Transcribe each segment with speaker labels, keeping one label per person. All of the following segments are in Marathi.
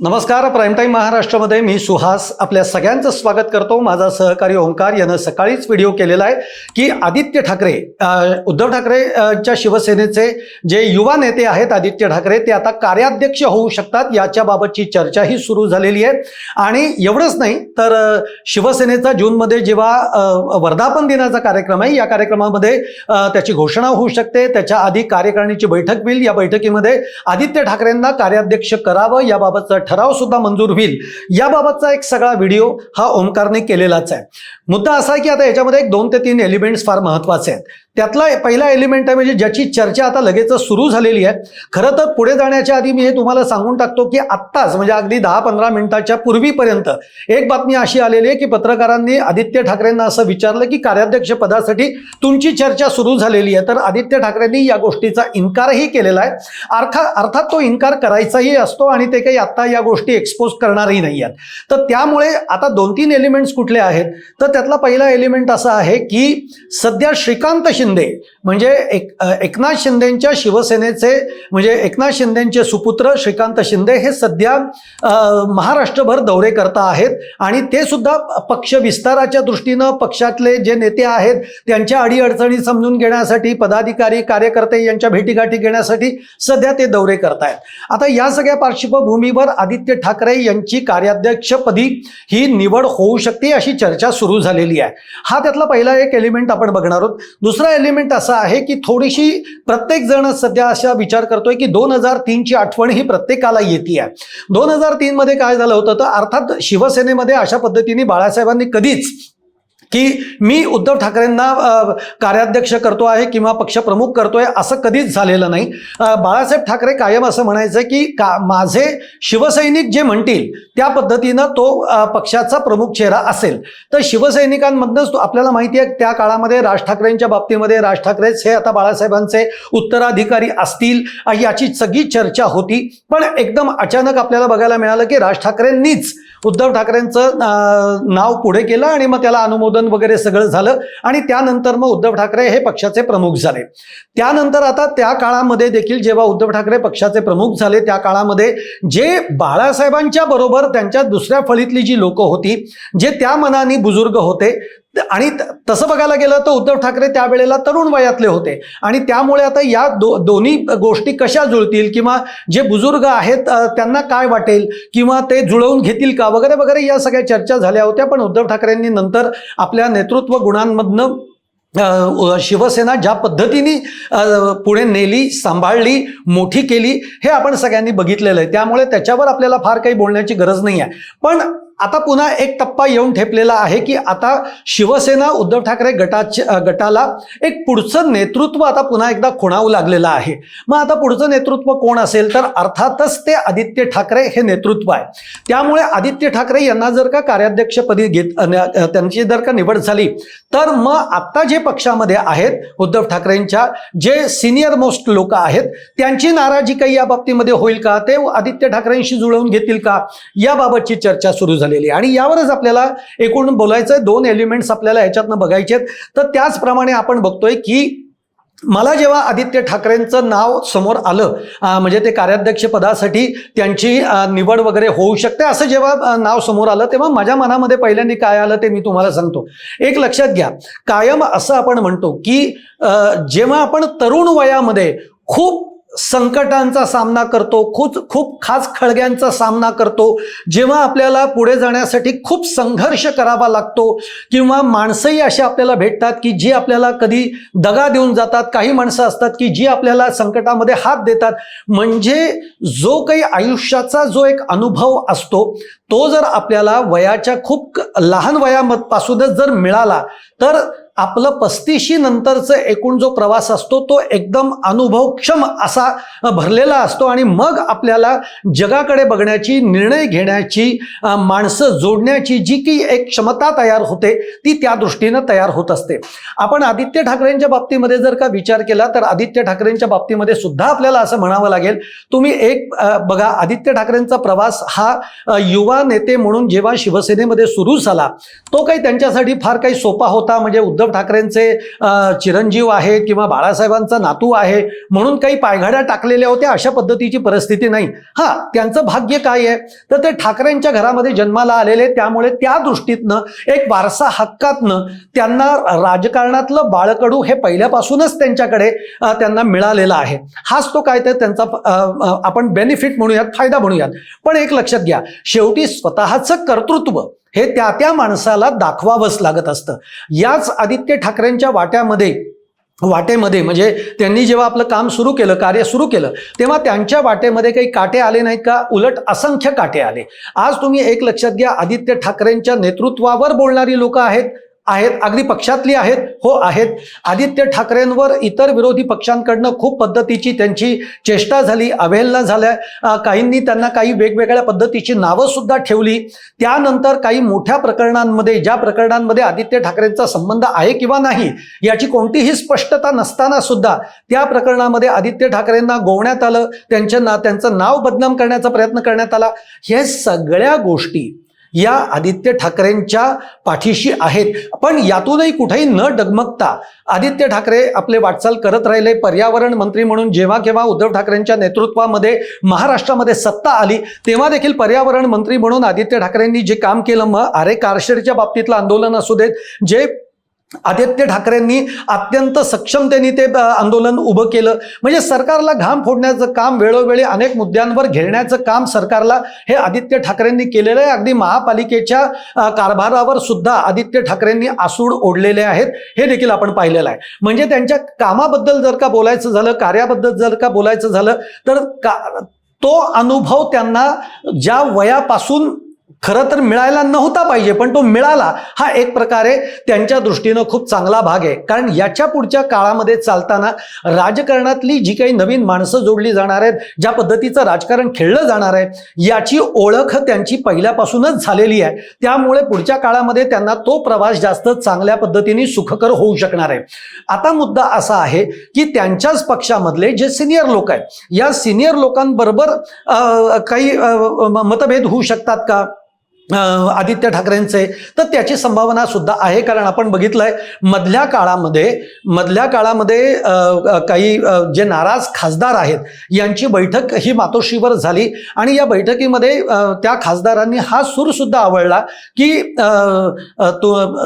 Speaker 1: नमस्कार. प्राईम टाईम महाराष्ट्रामध्ये मी सुहास आपल्या सगळ्यांचं स्वागत करतो. माझा सहकारी ओंकार यानं सकाळीच व्हिडिओ केलेला आहे की आदित्य ठाकरे, उद्धव ठाकरेच्या शिवसेनेचे जे युवा नेते आहेत आदित्य ठाकरे, ते आता कार्याध्यक्ष होऊ शकतात याच्या बाबतची चर्चाही सुरू झालेली आहे. आणि एवढंच नाही तर शिवसेनेचा जूनमध्ये जेव्हा वर्धापन दिनाचा कार्यक्रम आहे, या कार्यक्रमामध्ये त्याची घोषणा होऊ शकते. त्याच्या आधी कार्यकारिणीची बैठक होईल. या बैठकीमध्ये आदित्य ठाकरेंना कार्याध्यक्ष करावं याबाबतचा ठराव सुद्धा मंजूर होईल. याबाबतचा एक सगळा व्हिडिओ हा ओमकारने केलेलाच आहे. मुद्दा असा आहे की आता याच्यामध्ये 2 ते 3 एलिमेंट्स फार महत्त्वाचे आहेत. त्यातला पहिला एलिमेंट आहे म्हणजे ज्याची चर्चा आता लगेच सुरू झालेली आहे. खरं तर पुढे जाण्याच्या आधी मी हे तुम्हाला सांगून टाकतो की आत्ताच म्हणजे अगदी 10-15 मिनिटाच्या पूर्वीपर्यंत एक बातमी अशी आलेली आहे की पत्रकारांनी आदित्य ठाकरेंना असं विचारलं की कार्याध्यक्ष पदासाठी तुमची चर्चा सुरू झालेली आहे. तर आदित्य ठाकरेंनी या गोष्टीचा इन्कारही केलेला आहे. अर्थात तो इन्कार करायचाही असतो आणि ते काही आता या गोष्टी एक्सपोज करणारही नाही आहेत. तर त्यामुळे आता 2-3 एलिमेंट्स कुठले आहेत तर त्यातला पहिला एलिमेंट असा आहे की सध्या श्रीकांत शिंदे म्हणजे एकनाथ शिंदेंच्या शिवसेनेचे म्हणजे एकनाथ शिंदेंचे सुपुत्र श्रीकांत शिंदे हे सध्या महाराष्ट्रभर दौरे करता आहेत आणि ते सुद्धा पक्ष विस्ताराच्या दृष्टीनं पक्षातले जे नेते आहेत त्यांच्या अडीअडचणी समजून घेण्यासाठी, पदाधिकारी कार्यकर्ते यांच्या भेटीगाठी घेण्यासाठी सध्या ते दौरे करतायत. आता या सगळ्या पार्श्वभूमीवर आदित्य ठाकरे यांची कार्याध्यक्षपदी ही निवड होऊ शकते अशी चर्चा सुरू झालेली आहे. हा त्यातला पहिला एक एलिमेंट आपण बघणार आहोत. दुसरा एलिमेंट असा आहे की थोडीशी प्रत्येक जण सध्या असा विचार करतोय की 2003ची आठवण ही प्रत्येकाला येते. 2003 मध्ये काय झालं होतं तर अर्थात शिवसेनेमध्ये अशा पद्धतीने बाळासाहेबांनी कधीच की मी उद्धव ठाकरेंना कार्याध्यक्ष करतो आहे किंवा पक्षप्रमुख करतोय असं कधीच झालेलं नाही. बाळासाहेब ठाकरे कायम असं म्हणायचं की माझे शिवसैनिक जे म्हणतील त्या पद्धतीनं तो पक्षाचा प्रमुख चेहरा असेल. तर शिवसैनिकांमधनंच आपल्याला माहिती आहे त्या काळामध्ये राज ठाकरेंच्या बाबतीमध्ये राज ठाकरेच हे आता बाळासाहेबांचे उत्तराधिकारी असतील याची सगळी चर्चा होती. पण एकदम अचानक आपल्याला बघायला मिळालं की राज ठाकरेंनीच उद्धव ठाकरेंचं नाव पुढे केलं आणि मग त्याला अनुमोदन वगैरे सगळं झालं आणि त्यानंतर मग उद्धव ठाकरे हे पक्षाचे प्रमुख झाले. त्यानंतर आता त्या काळामध्ये देखील जेव्हा उद्धव ठाकरे पक्षाचे प्रमुख झाले त्या काळामध्ये जे बाळासाहेबांच्या बरोबर त्यांच्या दुसऱ्या फळीतली जी लोक होती, जे त्या मनाने बुजुर्ग होते आणि तसं बघायला गेलं तर उद्धव ठाकरे त्यावेळेला तरुण वयातले होते आणि त्यामुळे आता या दोन्ही गोष्टी कशा जुळतील किंवा जे बुजुर्ग आहेत त्यांना काय वाटेल किंवा ते जुळवून घेतील का वगैरे वगैरे या सगळ्या चर्चा झाल्या होत्या. पण उद्धव ठाकरेंनी नंतर आपल्या नेतृत्व गुणांमधनं शिवसेना ज्या पद्धतीने पुढे नेली, सांभाळली, मोठी केली हे आपण सगळ्यांनी बघितलेलं आहे. त्यामुळे त्याच्यावर आपल्याला फार काही बोलण्याची गरज नाही आहे. पण आता पुन्हा एक टप्पा येऊन ठेपलेला आहे की आता शिवसेना उद्धव ठाकरे गटाला एक पुढचं नेतृत्व आता पुन्हा एकदा खुणावं लागलेलं आहे. मग आता पुढचं नेतृत्व कोण असेल तर अर्थातच ते आदित्य ठाकरे हे नेतृत्व आहे. त्यामुळे आदित्य ठाकरे यांना जर का कार्याध्यक्षपदी त्यांची जर का निवड झाली तर मग आता जे पक्षामध्ये आहेत उद्धव ठाकरेंच्या जे सिनियर मोस्ट लोक आहेत त्यांची नाराजी काही या बाबतीमध्ये होईल का, ते आदित्य ठाकरेंशी जुळवून घेतील का, याबाबतची चर्चा सुरू झाली. आणि यावरच आपल्याला एकूण बोलायचंय. 2 एलिमेंट्स आपल्याला याच्यातनं बघायचे आहेत. तर त्याचप्रमाणे आपण बघतोय की मला जेव्हा आदित्य ठाकरेंचं नाव समोर आलं म्हणजे ते कार्याध्यक्ष पदासाठी त्यांची निवड वगैरे होऊ शकते असं जेव्हा नाव समोर आलं तेव्हा माझ्या मनामध्ये पहिल्यांदा काय आलं ते मी तुम्हाला सांगतो. एक लक्षात घ्या, कायम असं आपण म्हणतो की जेव्हा आपण तरुण वयामध्ये खूप संकटांचा सामना करतो, खूप खास खळग्यांचा सामना करतो, जेव्हा आपल्याला पुढे जाण्यासाठी खूप संघर्ष करावा लागतो किंवा माणसंही अशी आपल्याला भेटतात की जी आपल्याला कधी दगा देऊन जातात, काही माणसं असतात की जी आपल्याला संकटामध्ये हात देतात. म्हणजे जो काही आयुष्याचा जो एक अनुभव असतो तो जर आपल्याला वयाच्या खूप लहान वयापासूनच जर मिळाला तर आपलं 35 नंतरचं एकूण जो प्रवास असतो तो एकदम अनुभवक्षम असा भरलेला असतो आणि मग आपल्याला जगाकडे बघण्याची, निर्णय घेण्याची, माणसं जोडण्याची जी की एक क्षमता तयार होते ती त्या दृष्टीनं तयार होत असते. आपण आदित्य ठाकरेंच्या बाबतीमध्ये जर का विचार केला तर आदित्य ठाकरेंच्या बाबतीमध्ये सुद्धा आपल्याला असं म्हणावं लागेल. तुम्ही एक बघा, आदित्य ठाकरेंचा प्रवास हा युवा नेते म्हणून जेव्हा शिवसेनेमध्ये सुरू झाला तो काही त्यांच्यासाठी फार काही सोपा होता. म्हणजे उद्धव ठाकरेंचे चिरंजीव आहेत किंवा बाळासाहेबांचा नातू आहे म्हणून काही पायघड्या टाकलेल्या होत्या, अशा पद्धतीची परिस्थिती नाही. हा, त्यांचं भाग्य काय आहे तर ते ठाकरेंच्या घरामध्ये जन्माला आलेले, त्यामुळे त्या दृष्टीतनं एक वारसा हक्कातनं त्यांना राजकारणातलं बाळकडू हे पहिल्यापासूनच त्यांच्याकडे त्यांना मिळालेलं आहे. हाच तो काय तर त्यांचा आपण बेनिफिट म्हणूयात, फायदा म्हणूयात. पण एक लक्षात घ्या, शेवटी स्वतःचं कर्तृत्व हे त्या त्या माणसाला दाखवावंच लागत असतं. याच आदित्य ठाकरेंच्या वाटेमध्ये म्हणजे त्यांनी जेव्हा आपलं काम सुरू केलं, कार्य सुरू केलं, तेव्हा त्यांच्या वाटेमध्ये काही काटे आले नाहीत का? उलट असंख्य काटे आले. आज तुम्ही एक लक्षात घ्या, आदित्य ठाकरेंच्या नेतृत्वावर बोलणारी लोक आहेत, अगदी पक्षातली आहेत, हो आहेत. आदित्य ठाकरेंवर इतर विरोधी पक्षांकडनं खूप पद्धतीची त्यांची चेष्टा झाली, अवहेलना झाल्या. काहींनी त्यांना काही वेगवेगळ्या पद्धतीची नावं सुद्धा ठेवली. त्यानंतर काही मोठ्या प्रकरणांमध्ये, ज्या प्रकरणांमध्ये आदित्य ठाकरेंचा संबंध आहे किंवा नाही याची कोणतीही स्पष्टता नसताना सुद्धा त्या प्रकरणामध्ये आदित्य ठाकरेंना गोवण्यात आलं, त्यांचं नाव बदनाम करण्याचा प्रयत्न करण्यात आला. हे सगळ्या गोष्टी या आदित्य ठाकरेंच्या पाठीशी आहेत. पण यातूनही कुठेही न डगमगता आदित्य ठाकरे आपले वाटचाल करत राहिले. पर्यावरण मंत्री म्हणून जेव्हा केव्हा उद्धव ठाकरेंच्या नेतृत्वामध्ये महाराष्ट्रामध्ये सत्ता आली तेव्हा देखील पर्यावरण मंत्री म्हणून आदित्य ठाकरेंनी जे काम केलं, मग आरे कारशेडच्या बाबतीतलं आंदोलन असू देत, जे आदित्य ठाकरेंनी अत्यंत सक्षमतेने ते आंदोलन उभं केलं. म्हणजे सरकारला घाम फोडण्याचं काम, वेळोवेळी अनेक मुद्द्यांवर घेण्याचं काम सरकारला हे आदित्य ठाकरेंनी केलेलं आहे. अगदी महापालिकेच्या कारभारावर सुद्धा आदित्य ठाकरेंनी आसूड ओढलेले आहेत, हे देखील आपण पाहिलेलं आहे. म्हणजे त्यांच्या कामाबद्दल जर का बोलायचं झालं, कार्याबद्दल जर का बोलायचं झालं तर तो अनुभव त्यांना ज्या वयापासून खरं तर मिळायला नव्हता पाहिजे, पण तो मिळाला, हा एक प्रकारे त्यांच्या दृष्टीनं खूप चांगला भाग आहे. कारण याच्या पुढच्या काळामध्ये चालताना राजकारणातली जी काही नवीन माणसं जोडली जाणार आहेत, ज्या पद्धतीचं राजकारण खेळलं जाणार आहे, याची ओळख त्यांची पहिल्यापासूनच झालेली आहे. त्यामुळे पुढच्या काळामध्ये त्यांना तो प्रवास जास्त चांगल्या पद्धतीने सुखकर होऊ शकणार आहे. आता मुद्दा असा आहे की त्यांच्याच पक्षामधले जे सिनियर लोक आहेत, या सिनियर लोकांबरोबर काही मतभेद होऊ शकतात का आदित्य ठाकरेंचे? तर त्याची संभावना सुद्धा आहे. कारण आपण बघितलंय मधल्या काळामध्ये काही जे नाराज खासदार आहेत यांची बैठक ही मातोश्रीवर झाली आणि या बैठकीमध्ये त्या खासदारांनी हा सूर सुद्धा आवळला की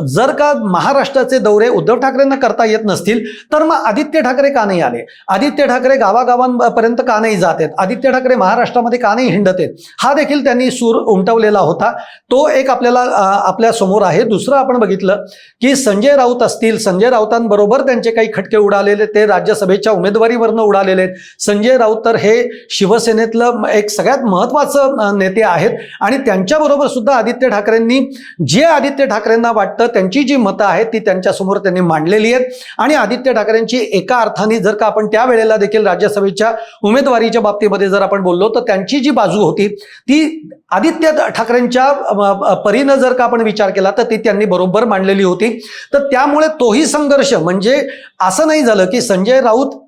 Speaker 1: जर का महाराष्ट्राचे दौरे उद्धव ठाकरेंना करता येत नसतील तर मग आदित्य ठाकरे का नाही आले, आदित्य ठाकरे गावागावांपर्यंत का नाही जात आहेत, आदित्य ठाकरे महाराष्ट्रामध्ये का नाही हिंडत आहेत, हा देखील त्यांनी सूर उमटवलेला होता. तो एक आपल्याला आपल्या समोर आहे. दुसरं आपण बघितलं की संजय राऊत असतील, संजय राऊतांबरोबर त्यांचे काही खटके उडालेले, ते राज्यसभेच्या उमेदवारीवरनं उडालेले आहेत. संजय राऊत तर हे शिवसेनेतलं एक सगळ्यात महत्त्वाचं नेते आहेत आणि त्यांच्याबरोबर सुद्धा आदित्य ठाकरेंनी जे आदित्य ठाकरेंना वाटतं त्यांची जी मतं आहेत ती त्यांच्यासमोर त्यांनी मांडलेली आहेत. आणि आदित्य ठाकरेंची एका अर्थाने जर का आपण त्यावेळेला देखील राज्यसभेच्या उमेदवारीच्या बाबतीमध्ये जर आपण बोललो तर त्यांची जी बाजू होती ती आदित्य ठाकरेंच्या परीनं जर का आपण विचार केला तर ती त्यांनी बरोबर मांडलेली होती. तर त्यामुळे तोही संघर्ष, म्हणजे असं नाही झालं की संजय राऊत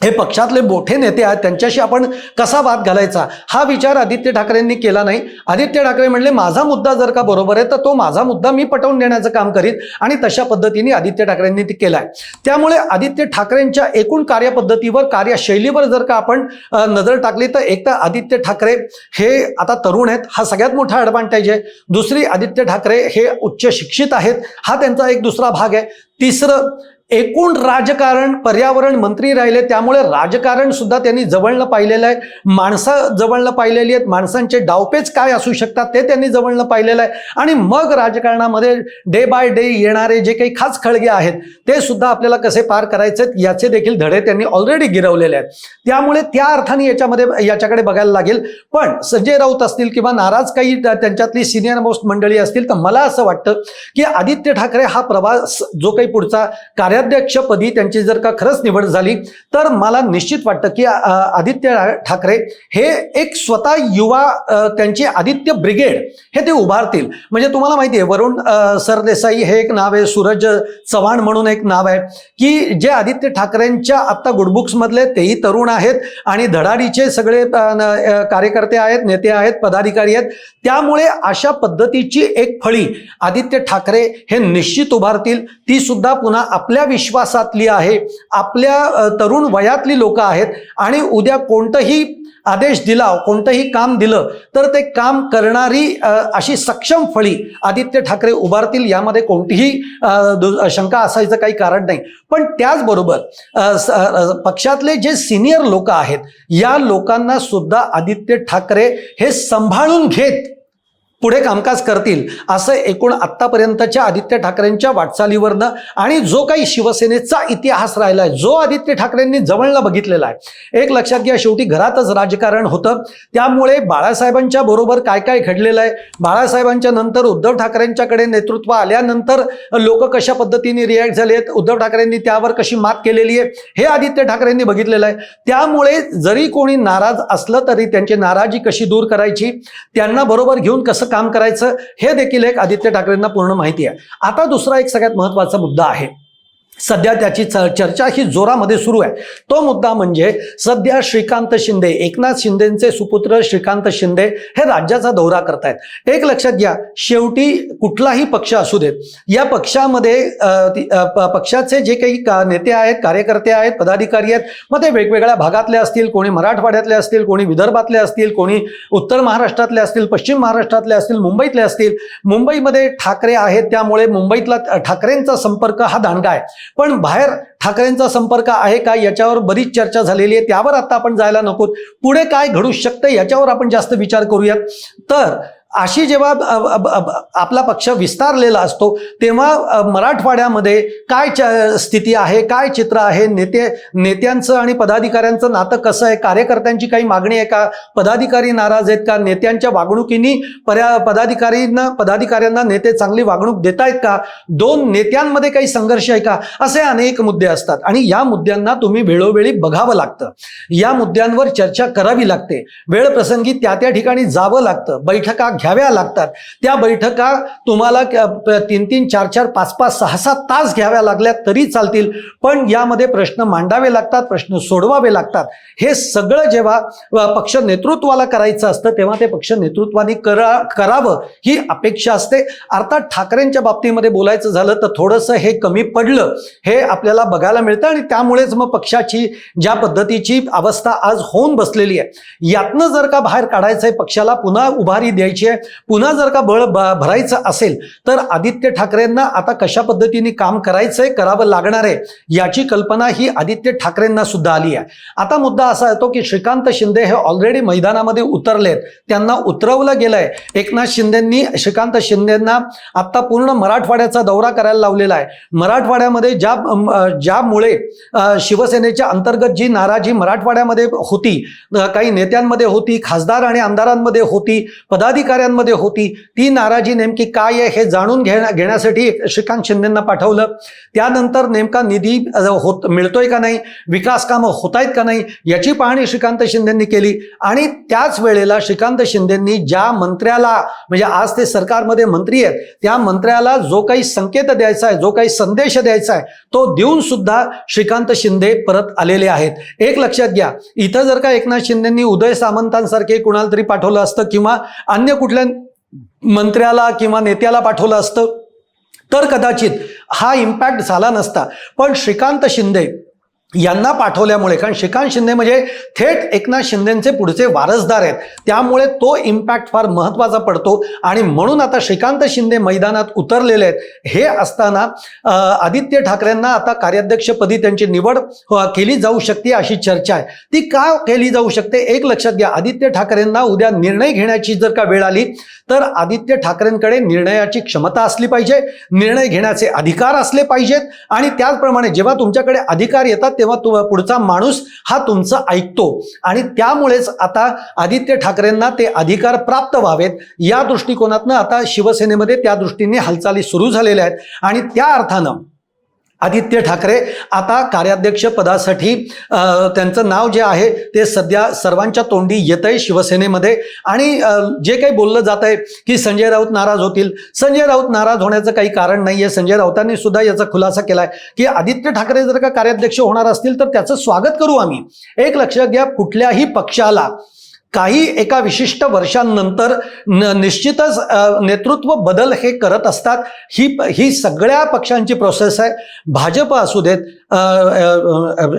Speaker 1: हे पक्षातले मोठे नेते आहेत, त्यांच्याशी आपण कसा वाद घालायचा हा विचार आदित्य ठाकरेंनी केला नाही. आदित्य ठाकरे म्हणले माझा मुद्दा जर का बरोबर आहे तर तो माझा मुद्दा मी पटवून देण्याचं काम करीत आणि तशा पद्धतीने आदित्य ठाकरेंनी ते केलाय. त्यामुळे आदित्य ठाकरेंच्या एकूण कार्यपद्धतीवर, कार्यशैलीवर जर का आपण नजर टाकली तर एक तर आदित्य ठाकरे हे आता तरुण आहेत, हा सगळ्यात मोठा ॲडव्हान्टेज आहे. दुसरी, आदित्य ठाकरे हे उच्च शिक्षित आहेत, हा त्यांचा एक दुसरा भाग आहे. तिसरं, एकूण राजकारण, पर्यावरण मंत्री राहिले त्यामुळे राजकारण सुद्धा त्यांनी जवळनं पाहिलेलं आहे, माणसं जवळनं पाहिलेली आहेत, माणसांचे डावपेच काय असू शकतात ते त्यांनी जवळनं पाहिलेलं आहे. आणि मग राजकारणामध्ये डे बाय डे येणारे जे काही खास खळगे आहेत ते सुद्धा आपल्याला कसे पार करायचे याचे देखील धडे त्यांनी ऑलरेडी गिरवलेले आहेत. त्यामुळे त्या अर्थाने याच्याकडे बघायला लागेल. पण संजय राऊत असतील किंवा नाराज काही त्यांच्यातली सिनियर मोस्ट मंडळी असतील तर मला असं वाटतं की आदित्य ठाकरे हा प्रवास जो काही पुढचा कार्य कार्याध्यक्षपदी त्यांची जर का खरंच निवड झाली तर मला निश्चित वाटतं की आदित्य ठाकरे हे एक स्वतः युवा त्यांची आदित्य ब्रिगेड हे ते उभारतील. म्हणजे तुम्हाला माहिती आहे वरुण सरदेसाई हे एक नाव आहे, सूरज चव्हाण म्हणून एक नाव आहे की जे आदित्य ठाकरेंच्या आत्ता गुडबुक्स मधले तेही तरुण आहेत आणि धडाडीचे सगळे कार्यकर्ते आहेत, नेते आहेत, पदाधिकारी आहेत. त्यामुळे अशा पद्धतीची एक फळी आदित्य ठाकरे हे निश्चित उभारतील. ती सुद्धा पुन्हा आपल्या विश्वासातली आहे, आपल्या तरुण वयातली लोक आहेत आणि उद्या कोणतंही आदेश दिला, कोणतंही काम दिलं तर ते काम करणारी अशी सक्षम फळी आदित्य ठाकरे उभारतील. यामध्ये कोणतीही शंका असायचं काही कारण नाही. पण त्याचबरोबर पक्षातले जे सिनियर लोक आहेत या लोकांना सुद्धा आदित्य ठाकरे हे सांभाळून घेत पुढे कामकाज करतील असं एकूण आत्तापर्यंतच्या आदित्य ठाकरेंच्या वाटचालीवरनं आणि जो काही शिवसेनेचा इतिहास राहिला आहे, जो आदित्य ठाकरेंनी जवळनं बघितलेला आहे. एक लक्षात घ्या, शेवटी घरातच राजकारण होतं. त्यामुळे बाळासाहेबांच्या बरोबर काय काय घडलेलं आहे, बाळासाहेबांच्या नंतर उद्धव ठाकरेंच्याकडे नेतृत्व आल्यानंतर लोक कशा पद्धतीने रिॲक्ट झाले आहेत, उद्धव ठाकरेंनी त्यावर कशी मात केलेली आहे हे आदित्य ठाकरेंनी बघितलेलं आहे. त्यामुळे जरी कोणी नाराज असलं तरी त्यांची नाराजी कशी दूर करायची, त्यांना बरोबर घेऊन कसं काम करायचं हे देखील एक आदित्य ठाकरेंना पूर्ण माहिती आहे. आता दुसरा एक सगळ्यात महत्त्वाचा मुद्दा आहे, सध्या त्याची चर्चा ही जोरामध्ये सुरू आहे. तो मुद्दा म्हणजे सध्या श्रीकांत शिंदे, एकनाथ शिंदेचे सुपुत्र श्रीकांत शिंदे हे राज्याचा दौरा करतायत. एक लक्षात घ्या, शेवटी कुठलाही पक्ष असू देत, या पक्षामध्ये पक्षाचे जे काही नेते आहेत, कार्यकर्ते आहेत, पदाधिकारी आहेत, मग ते वेगवेगळ्या भागातले असतील, कोणी मराठवाड्यातले असतील, कोणी विदर्भातले असतील, कोणी उत्तर महाराष्ट्रातले असतील, पश्चिम महाराष्ट्रातले असतील, मुंबईतले असतील. मुंबईमध्ये ठाकरे आहेत त्यामुळे मुंबईतला ठाकरेंचा संपर्क हा दांडगा आहे. पण बाहेर ठाकरेंचा संपर्क आहे का याच्यावर बरीच चर्चा झालेली आहे. त्यावर आता आपण जायला नको. पुढे काय घडू शकतं याच्यावर आपण जास्त विचार करूयात. तर अशी जेव्हा आपला पक्ष विस्तारलेला असतो तेव्हा मराठवाड्यामध्ये काय स्थिती आहे, काय चित्र आहे, नेत्यांचं आणि पदाधिकाऱ्यांचं नातं कसं आहे, कार्यकर्त्यांची काही मागणी आहे का, पदाधिकारी नाराज आहेत का, नेत्यांच्या वागणुकीने पदाधिकाऱ्यांना नेते चांगली वागणूक देत आहेत का, दोन नेत्यांमध्ये काही संघर्ष आहे का, असे अनेक मुद्दे असतात आणि या मुद्द्यांना तुम्ही वेळोवेळी बघावं लागतं. या मुद्द्यांवर चर्चा करावी लागते. वेळ प्रसंगी त्या ठिकाणी जावं लागतं, बैठका घ्याव्या लागतात. त्या बैठका तुम्हाला 3-3, 4-4, 5-5, 6-6 तास घ्याव्या लागल्या तरी चालतील. पण यामध्ये प्रश्न मांडावे लागतात, प्रश्न सोडवावे लागतात. हे सगळं जेव्हा पक्ष नेतृत्वाला करायचं असतं तेव्हा ते पक्ष नेतृत्वाने करावं ही अपेक्षा असते. अर्थात ठाकरेंच्या बाबतीमध्ये बोलायचं झालं तर थोडंसं हे कमी पडलं हे आपल्याला बघायला मिळतं आणि त्यामुळेच मग पक्षाची ज्या पद्धतीची अवस्था आज होऊन बसलेली आहे, यातनं जर का बाहेर काढायचं आहे, पक्षाला पुन्हा उभारी द्यायची आहे, पुन्हा जर का बळ भरायचं असेल तर आदित्य ठाकरेंना आता कशा पद्धतीने काम करायचंय, करावं लागणार आहे याची कल्पना ही आदित्य ठाकरेंना सुद्धा आली आहे. आता मुद्दा असा येतो की श्रीकांत शिंदे हे ऑलरेडी मैदानामध्ये उतरलेत, त्यांना उतरवलं गेलंय. एकनाथ शिंदेंनी श्रीकांत शिंदेंना आता पूर्ण मराठवाड्याचा दौरा करायला लावलेला आहे. मराठवाड्यामध्ये ज्यामुळे शिवसेनेच्या अंतर्गत जी नाराजी मराठवाड्यामध्ये होती, काही नेत्यांमध्ये होती, खासदार आणि आमदारांमध्ये होती, पदाधिकाऱ्यांमध्ये होती, ती नाराजी नेमकी काय आहे हे जाणून घेण्यासाठी श्रीकांत शिंदेंना पाठवलं. त्यानंतर नेमका निधी मिळतोय का नाही, विकास कामं होत आहेत का नाही याची पाहणी श्रीकांत शिंदेंनी केली. आणि त्याच वेळेला श्रीकांत शिंदेंनी ज्या मंत्र्याला, म्हणजे आज ते सरकारमध्ये मंत्री आहेत, त्या मंत्र्याला जो काही संकेत द्यायचा आहे, जो काही संदेश द्यायचा आहे तो देऊन सुद्धा श्रीकांत शिंदे परत आलेले आहेत. एक लक्षात घ्या, इथं जर का एकनाथ शिंदेंनी उदय सामंतांसारखे कुणाला तरी पाठवलं असतं किंवा अन्य कुठल्या मंत्र्याला किंवा नेत्याला पाठवलं असतं तर कदाचित हा इम्पॅक्ट झाला नसता. पण श्रीकांत शिंदे यांना पाठवल्यामुळे, कारण श्रीकांत शिंदे म्हणजे थेट एकनाथ शिंदेंचे पुढचे वारसदार आहेत, त्यामुळे तो इम्पॅक्ट फार महत्त्वाचा पडतो. आणि म्हणून आता श्रीकांत शिंदे मैदानात उतरलेले आहेत. हे असताना आदित्य ठाकरेंना आता कार्याध्यक्षपदी त्यांची निवड केली जाऊ शकते अशी चर्चा आहे. ती का केली जाऊ शकते? एक लक्षात घ्या, आदित्य ठाकरेंना उद्या निर्णय घेण्याची जर का वेळ आली तर आदित्य ठाकरेंकडे निर्णयाची क्षमता असली पाहिजे, निर्णय घेण्याचे अधिकार असले पाहिजेत. आणि त्याचप्रमाणे जेव्हा तुमच्याकडे अधिकार येतात तेव्हा पुढचा माणूस हा तुमचं ऐकतो. आणि त्यामुळेच आता आदित्य ठाकरेंना ते अधिकार प्राप्त व्हावेत या दृष्टिकोनातनं आता शिवसेनेमध्ये त्या दृष्टीने हालचाली सुरू झालेल्या आहेत. आणि त्या अर्थानं आदित्य ठाकरे आता कार्याध्यक्ष पदासाठी त्यांचं नाव जे आहे ते सध्या सर्वांच्या तोंडी येत आहे शिवसेनेमध्ये. आणि जे काही बोललं जात आहे की संजय राऊत नाराज होतील, संजय राऊत नाराज होण्याचं काही कारण नाही आहे. संजय राऊतांनी सुद्धा याचा खुलासा केला आहे की आदित्य ठाकरे जर का कार्याध्यक्ष होणार असतील तर त्याचं स्वागत करू आम्ही. एक लक्षात घ्या, कुठल्याही पक्षाला काही एका विशिष्ट वर्षांनंतर निश्चितच नेतृत्व बदल हे करत असतात. ही सगळ्या पक्षांची प्रोसेस आहे. भाजप असू देत,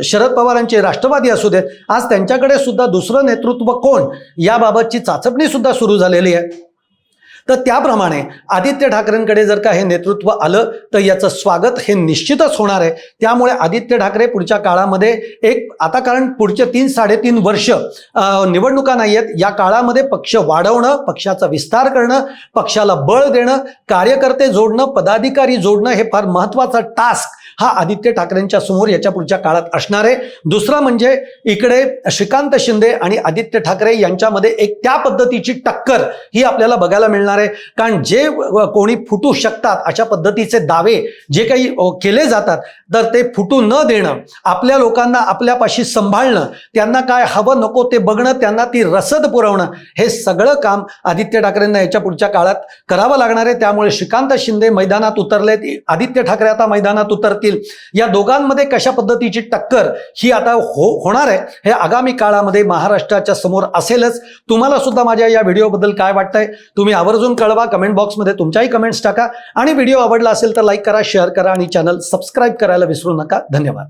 Speaker 1: शरद पवारांचे राष्ट्रवादी असू देत, आज त्यांच्याकडे सुद्धा दुसरं नेतृत्व कोण याबाबतची चाचपणी सुद्धा सुरू झालेली आहे. तर त्याप्रमाणे आदित्य ठाकरेंकडे जर का हे नेतृत्व आलं तर याचं स्वागत हे निश्चितच होणार आहे. त्यामुळे आदित्य ठाकरे पुढच्या काळामध्ये आता कारण पुढचे 3-3.5 वर्ष निवडणुका नाही आहेत, या काळामध्ये पक्ष वाढवणं, पक्षाचा विस्तार करणं, पक्षाला बळ देणं, कार्यकर्ते जोडणं, पदाधिकारी जोडणं हे फार महत्त्वाचा टास्क हा आदित्य ठाकरेंच्या समोर याच्या पुढच्या काळात असणार आहे. दुसरं म्हणजे इकडे श्रीकांत शिंदे आणि आदित्य ठाकरे यांच्यामध्ये एक त्या पद्धतीची टक्कर ही आपल्याला बघायला मिळणार आहे. कारण जे कोणी फुटू शकतात अशा पद्धतीचे दावे जे काही केले जातात तर ते फुटू न देणं, आपल्या लोकांना आपल्यापाशी सांभाळणं, त्यांना काय हवं नको ते बघणं, त्यांना ती रसद पुरवणं, हे सगळं काम आदित्य ठाकरेंना याच्या पुढच्या काळात करावं लागणार आहे. त्यामुळे श्रीकांत शिंदे मैदानात उतरलेत, आदित्य ठाकरे आता मैदानात उतरतील. या दोघांमध्ये कशा पद्धतीची टक्कर ही आता होणार आहे हे आगामी काळामध्ये महाराष्ट्राच्या समोर असेलच. तुम्हाला सुद्धा माझ्या या व्हिडिओबद्दल काय वाटतंय तुम्ही आवर्जून कळवा. कमेंट बॉक्समध्ये तुमच्याही कमेंट्स टाका आणि व्हिडिओ आवडला असेल तर लाईक करा, शेअर करा आणि चॅनल सबस्क्राईब करायला विसरू नका. धन्यवाद.